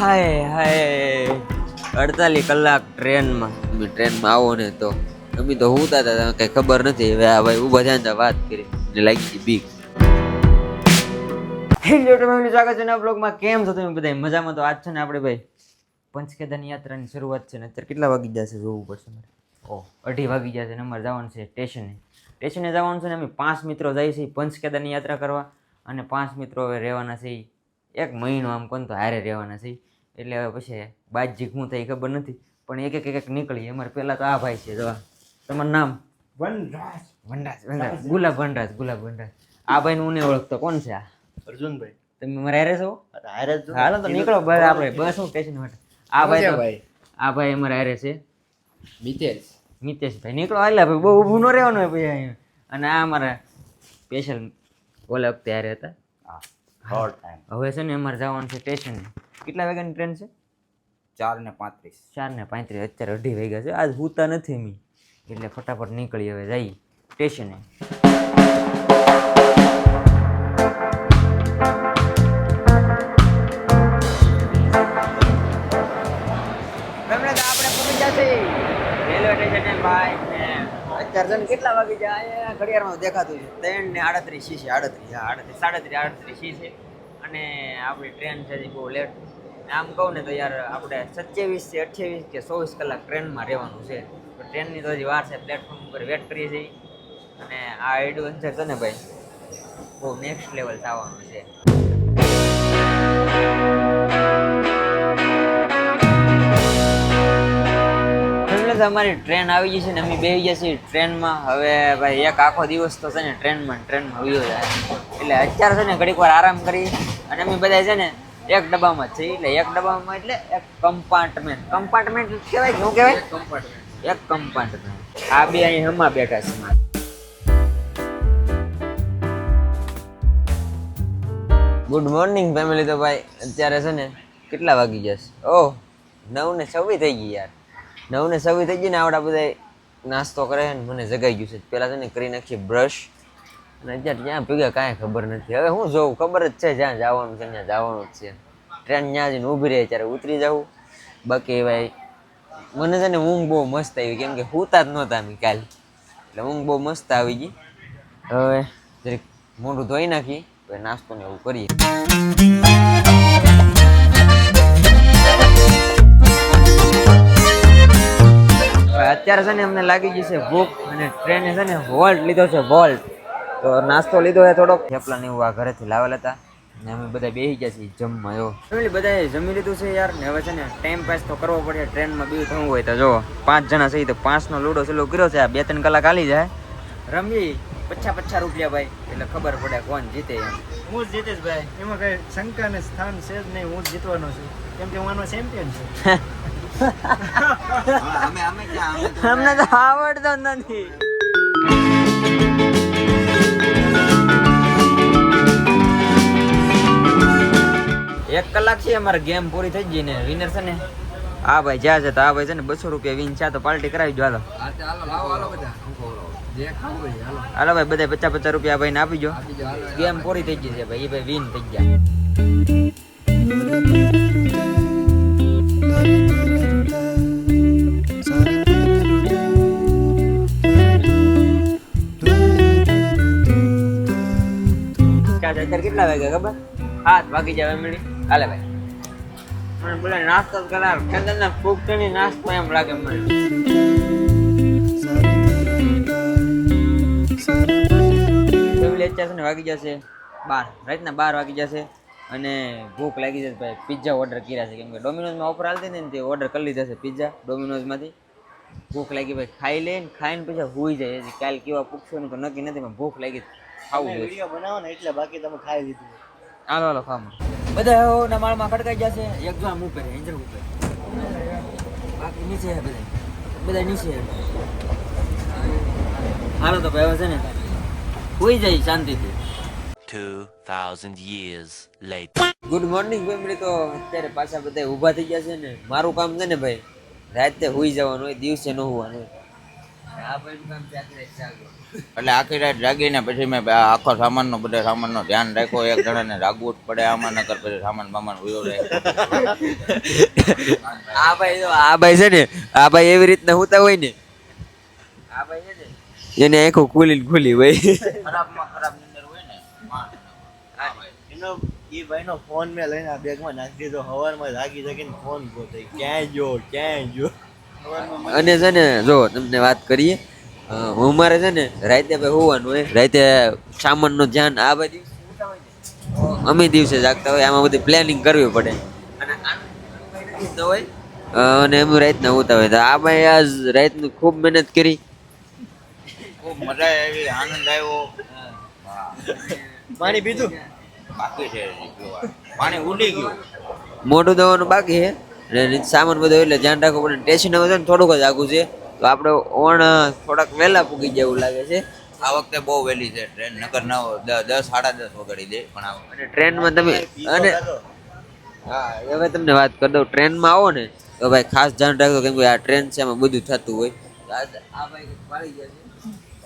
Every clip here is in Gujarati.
હાય હાય 48 કલાક ટ્રેનમાં આવો ને તો અમે તો હુતા હતા કઈ ખબર નથી. હવે આ ભાઈ ઉભા થયા વાત કરી ને લાગી ગઈ બીક. હેલો ફેમિલી, સ્વાગત છે નવા બ્લોગમાં. કેમ છો તમે બધા? મજામાં? તો આજ છે ને આપણે ભાઈ પંચકેદારની યાત્રાની શરૂઆત છે ને અત્યારે કેટલા વાગી જશે જોવું પડશે મારે. 2:30 વાગી જશે ને અમારે જવાનું છે સ્ટેશને જવાનું છે ને અમે 5 મિત્રો જઈએ છીએ પંચકેદારની યાત્રા કરવા. અને 5 મિત્રો હવે રહેવાના છે 1 મહિનો આમ કોણ તો હારે રહેવાના છે. એટલે હવે પછી બાજી શું થાય ખબર નથી, પણ એક નીકળીએ. અમારે પહેલાં તો આ ભાઈ છે, જો તમારું નામ? વનરાજ. ગુલાબ વનરાજ. આ ભાઈને હું નહીં ઓળખતો. કોણ છે આ? અર્જુનભાઈ. તમે મારે હારે છો? હાલો તો નીકળો બસ, આપણે બસ હું સ્ટેશન માટે. આ ભાઈ અમારે હારે છે મિતેશભાઈ. નીકળો હાલ્યા ભાઈ, બહુ ઊભું ન રહેવાનું હોય ભાઈ અહીંયા. અને આ અમારા સ્પેશિયલ ઓલા વખતે હારે હતા. હવે છે ને અમારે જવાનું છે સ્ટેશને. કેટલા વાગ્યાની ટ્રેન છે? 4:35. અત્યારે 2:30 વાગ્યા છે. આજ હુતા નથી અમે, એટલે ફટાફટ નીકળી હવે જઈએ સ્ટેશને. રેલવે સ્ટેશન ભાઈ અત્યારે છે કેટલા વાગી જાય ઘડિયાળમાં દેખાતું છે 3:38 37 છે. અને આપણી ટ્રેન છે બહુ લેટ. આમ કહું ને તો યાર આપણે 27 થી 28 કે 24 કલાક ટ્રેનમાં રહેવાનું છે. તો ટ્રેનની તો હજી વાર છે. પ્લેટફોર્મ ઉપર વેટ કરીએ છીએ. અને આ એડવેન્ચર છે ને ભાઈ બહુ નેક્સ્ટ લેવલ થવાનું છે. અમારી ટ્રેન આવી ગઈ છે ને અમે બેસી ગયા છીએ ટ્રેનમાં. હવે ભાઈ એક આખો દિવસ તો છે ને ટ્રેનમાં વયો જાય. એટલે અત્યારે છે ને ઘડીક વાર આરામ કરી અને અમે બધા છે ને એક ડબ્બામાં જ છીએ. એટલે એક ડબ્બામાં એટલે એક કમ્પાર્ટમેન્ટ કહેવાય. શું કહેવાય? એક કમ્પાર્ટમેન્ટ. આ બે અહીં હમણાં બેઠા છે. Good morning family. તો ભાઈ અત્યારે છે ને કેટલા વાગી જશે? 9:26 થઈ ગઈ યાર. 9:26 થઈ ગઈ ને આવડા બધા નાસ્તો કરે ને મને જગાઈ ગયું છે. પહેલાં છે ને કરી નાખીએ બ્રશ. અને અત્યારે જ્યાં ભેગા કાંઈ ખબર નથી. હવે હું જોઉં, ખબર જ છે જ્યાં જવાનું છે ત્યાં જવાનું જ છે. ટ્રેન જ્યાં જઈને ઊભી રહે ત્યારે ઉતરી જવું. બાકી ભાઈ મને છે ને ઊંઘ બહુ મસ્ત આવી, કેમ કે હુતા જ નહોતા અમે કાલ. એટલે ઊંઘ બહુ મસ્ત આવી ગઈ. હવે જરીક મોઢું ધોઈ નાખી તો નાસ્તો ને એવું કરીએ. અત્યારે છે ને અમને લાગી ગઈ છે ભૂખ અને ટ્રેને છે ને વોલ્ટ લીધો છે. તો નાસ્તો લીધો છે થોડોક. થેપલા ને એવું આ ઘરેથી લાવેલા હતા ને અમે બધા બેસી ગયા છીએ જમવા. જો બધાએ જમી લીધું છે યાર. ને હવે છે ને ટાઈમ પાસ તો કરવો પડે ટ્રેનમાં. બીજું થવું હોય તો જો 5 જણા છે તો 5નો લૂડો ચાલુ કર્યો છે. આ 2-3 કલાક હાલી જાય રમી. 50 રૂપિયા ભાઈ, એટલે ખબર પડે કોણ જીતે એમ. હું જ જીતીશ ભાઈ, એમાં કઈ શંકા ને સ્થાન છે જ નહીં. હું જ જીતવાનો છું, કેમ કે હું આનો ચેમ્પિયન છું. અમને તો આવડતો નથી. 1 કલાક છે અમારે ગેમ પૂરી થઈ ગઈ ને વિનર છે ને આ ભાઈ જ્યાં છે તો આ ભાઈ છે ને 200 રૂપિયા વિન છે. તો પાર્ટી કરાવી દો. હાલો ભાઈ બધા 50 રૂપિયા ભાઈ ને આપી દો. ગેમ પૂરી થઈ ગઈ છે ભાઈ. એ ભાઈ વિન થઈ ગયા. અત્યારે કેટલા વાગ્યા ખબર? 7 વાગી જાય મળી. હાલે ભાઈ બોલે નાસ્તો કરાવ. ખેતરના ફૂગની નાસ્તો એમ લાગે મને. અત્યારે ને વાગી જશે 12, રાતના 12 વાગી જશે. અને ભૂખ લાગી જશે ભાઈ. પિઝા ઓર્ડર કર્યા છે, કેમ કે ડોમિનોઝમાં ઓફર હાલતી ને તે ઓર્ડર કરી લીધા છે પિઝા ડોમિનોઝમાંથી. ભૂખ લાગી ભાઈ. ખાઈ લે ને ખાઈને પછી હુઈ જાય. કાલ કેવા પૂછશો ને તો નક્કી નથી, પણ ભૂખ લાગી ખાવું જોઈએ. વિડિયો બનાવો ને એટલે બાકી તમે ખાઈ લીધું. હાલો ખાવા બધા ના માળમાં ખડકાઈ જશે. એક જો આમ ઉપર એન્જર ઉપર, બાકી નીચે બધા નીચે. હાલો તો ભાઈ છે ને હોઈ જાય શાંતિથી. 2000 years later. Good morning family. તો અત્યારે પાછા બધા ઊભા થઈ ગયા છે ને મારું કામ છે ને ભાઈ રાતે હોઈ જવાનું હોય, દિવસે ન હોવાનું હોય. એટલે આખી રાત જાગીને પછી મેં આખો સામાનનો બધા સામાનનો ધ્યાન રાખ્યો. એક જણાને રાગવું જ પડે આમાં, નકર પછી સામાન બામાન ઉયો રહે. આ ભાઈ છે ને, આ ભાઈ એવી રીતના હોતા હોય ને, આ ભાઈ છે ને એને આંખો ખુલી હોય. ખરાબમાં ખરાબ નીંદર હોય ને એનો એ ભાઈનો ફોન મેં લઈને આ બેગમાં નાખી દીધો. સવારમાં જાગી જાગીને ફોન ગોતે, ક્યાંય જો અને છે ને જો તમને વાત કરીએ, અમારે છે ને રાતે ભાઈ હોવાનું હોય, રાતે સામાનનું ધ્યાન આ બધી અમે દિવસે જાગતા હોય, આમાં બધી પ્લાનિંગ કરવી પડે અને ન હોય અને એમ રાતના હોતા હોય. તો આ ભાઈ આજ રાતનું ખૂબ મહેનત કરી, ખૂબ મજા આવી, આનંદ આવ્યો. પાણી પીધું બાકી છે હજી પીવા. પાણી ઉડી ગયું. મોઢું ધોવાનું બાકી છે અને સામાન બધો એટલે ધ્યાન રાખવું પડે. સ્ટેશન હવે છે ને થોડુંક જ આગું છે, તો આપણે ઓણ થોડાક વહેલા પૂગી જાય એવું લાગે છે. આ વખતે બહુ વહેલી છે ટ્રેન, નકર 10 સાડા 10 વગાડી દે. પણ અને ટ્રેનમાં તમે અને હા હવે તમને વાત કરી દઉં, ટ્રેનમાં આવો ને તો ભાઈ ખાસ ધ્યાન રાખજો, કેમ કે આ ટ્રેન છે એમાં બધું થતું હોય. આ ભાઈ પાડી ગયા છે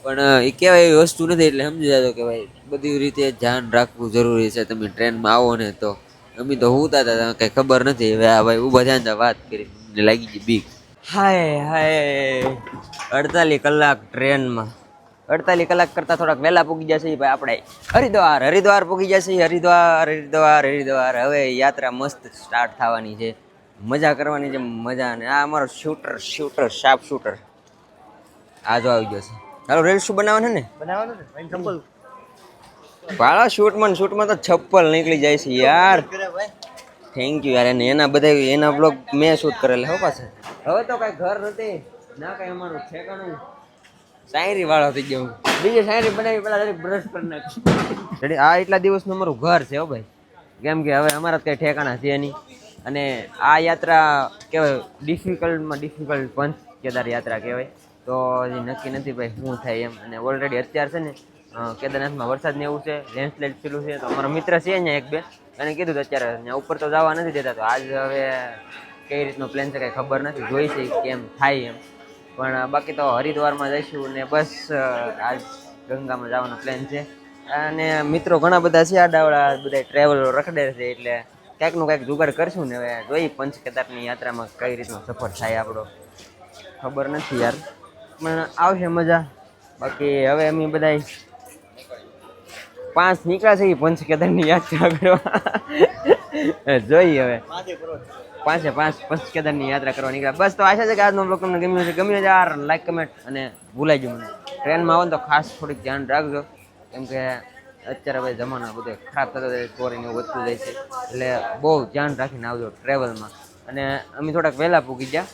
પણ એ કહેવાય એવી વસ્તુ નથી, એટલે સમજી જાજો કે ભાઈ બધી રીતે ધ્યાન રાખવું જરૂરી છે. તમે ટ્રેનમાં આવો ને તો અમે તો હુતા હતા, કઈ ખબર નથી. હવે આ ભાઈ ઊભા ધ્યાન વાત કરી, મને લાગી ગઈ બીક. હાય 48 કલાક ટ્રેનમાં, 48 કલાક કરતા થોડાક વહેલા પૂગી જશે ભાઈ આપણે હરિદ્વાર પૂગી જશે. હરિદ્વાર હવે યાત્રા મસ્ત સ્ટાર્ટ થવાની છે, મજા કરવાની છે મજા. અને આ અમારો શૂટર શાર્પ શૂટર આ જો આવી ગયો છે. હાલો રીલ શું બનાવવાનું છે ને, બનાવવાનું ને ભાઈ ચંપલ ભાળા શૂટમાં તો ચપ્પલ નીકળી જાય છે યાર. કરે ભાઈ. થેન્ક યુ યાર. અને એના બધા એના બ્લોગ મેં શૂટ કરેલા હો પાસે. હવે તો કઈ ઘર નથી ના કઈ અમારું ઠેકાણું, શાયરી વાળો થઈ ગયો. બીજી શાયરી બનાવી પેલા બ્રશ કરી નાખી. આ એટલા દિવસનું અમારું ઘર છે હો ભાઈ, કેમ કે હવે અમારા કઈ ઠેકાણા છે નહીં. અને આ યાત્રા કહેવાય ડિફિકલ્ટ પંચ કેદાર યાત્રા કહેવાય. તો હજી નક્કી નથી ભાઈ શું થાય એમ. અને ઓલરેડી અત્યારે છે ને કેદારનાથમાં વરસાદ ને એવું છે, લેન્ડસ્લાઇડ પેલું છે. તો અમારો મિત્ર છે અહીંયા એક બે, અને કીધું અત્યારે ત્યાં ઉપર તો જવા નથી દેતા. તો આજ હવે કઈ રીતનો પ્લાન છે કઈ ખબર નથી, જોઈ છે કેમ થાય એમ. પણ બાકી તો હરિદ્વારમાં જઈશું ને બસ આજ ગંગામાં જવાનો પ્લાન છે. અને મિત્રો ઘણા બધા છે આડાવડા, બધા ટ્રેવલો રખડે છે, એટલે ક્યાંકનું કાંઈક જુગાડ કરશું ને હવે જોઈ પંચ કેદારની યાત્રામાં કઈ રીતનો સફર થાય આપણો ખબર નથી યાર, પણ આવશે મજા. બાકી હવે અમે બધા 5 નીકળ્યા છે પંચ કેદારની યાત્રા કરવા. જોઈએ હવે 5 પંચ કેદારની યાત્રા કરવા નીકળ્યા. બસ તો આશા છે કે આજનો બ્લોગ તમને ગમ્યો છે. ગમ્યો છે યાર લાઈક કમેન્ટ અને ભૂલાઈ ગયું મને. ટ્રેનમાં આવો ને તો ખાસ થોડીક ધ્યાન રાખજો, કેમ કે અત્યારે ભાઈ જમાનો બધો ખરાબ થતો જાય, ચોરીને એવું વધતું જાય છે, એટલે બહુ ધ્યાન રાખીને આવજો ટ્રેવલમાં. અને અમે થોડાક વહેલા પૂગી ગયા,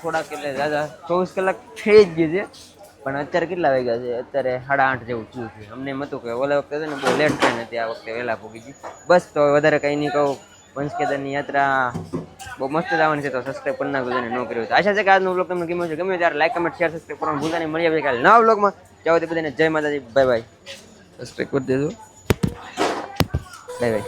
થોડાક એટલે દાદા 24 કલાક થઈ જ ગઈ છે, પણ અત્યારે કેટલા વાગ્યા છે? અત્યારે 8:30 જેવું થયું છે. અમને એમ હતું કે ઓલા વખતે છે ને બહુ લેટ ટ્રેન હતી, આ વખતે વહેલા પૂગી ગઈ. બસ તો વધારે કંઈ નહીં કહું, પંચ કેદારની યાત્રા બહુ મસ્ત જવાની છે. તો સબસ્ક્રાઈબ કરી નાખજો અને ન કર્યું. આશા છે કે આજનો બ્લોગ તમને ગમ્યો છે. ગમ્યો ત્યારે લાઈક કમેન્ટ શેર સબસ્ક્રાઈબ કરવાનું ભૂલતા નહીં. મળી આવે કાલે નવા બ્લોગમાં. ચાલો તે બધાને જય માતાજી, બાય બાય. સબસ્ક્રાઈબ કરી દેજો, બાય બાય.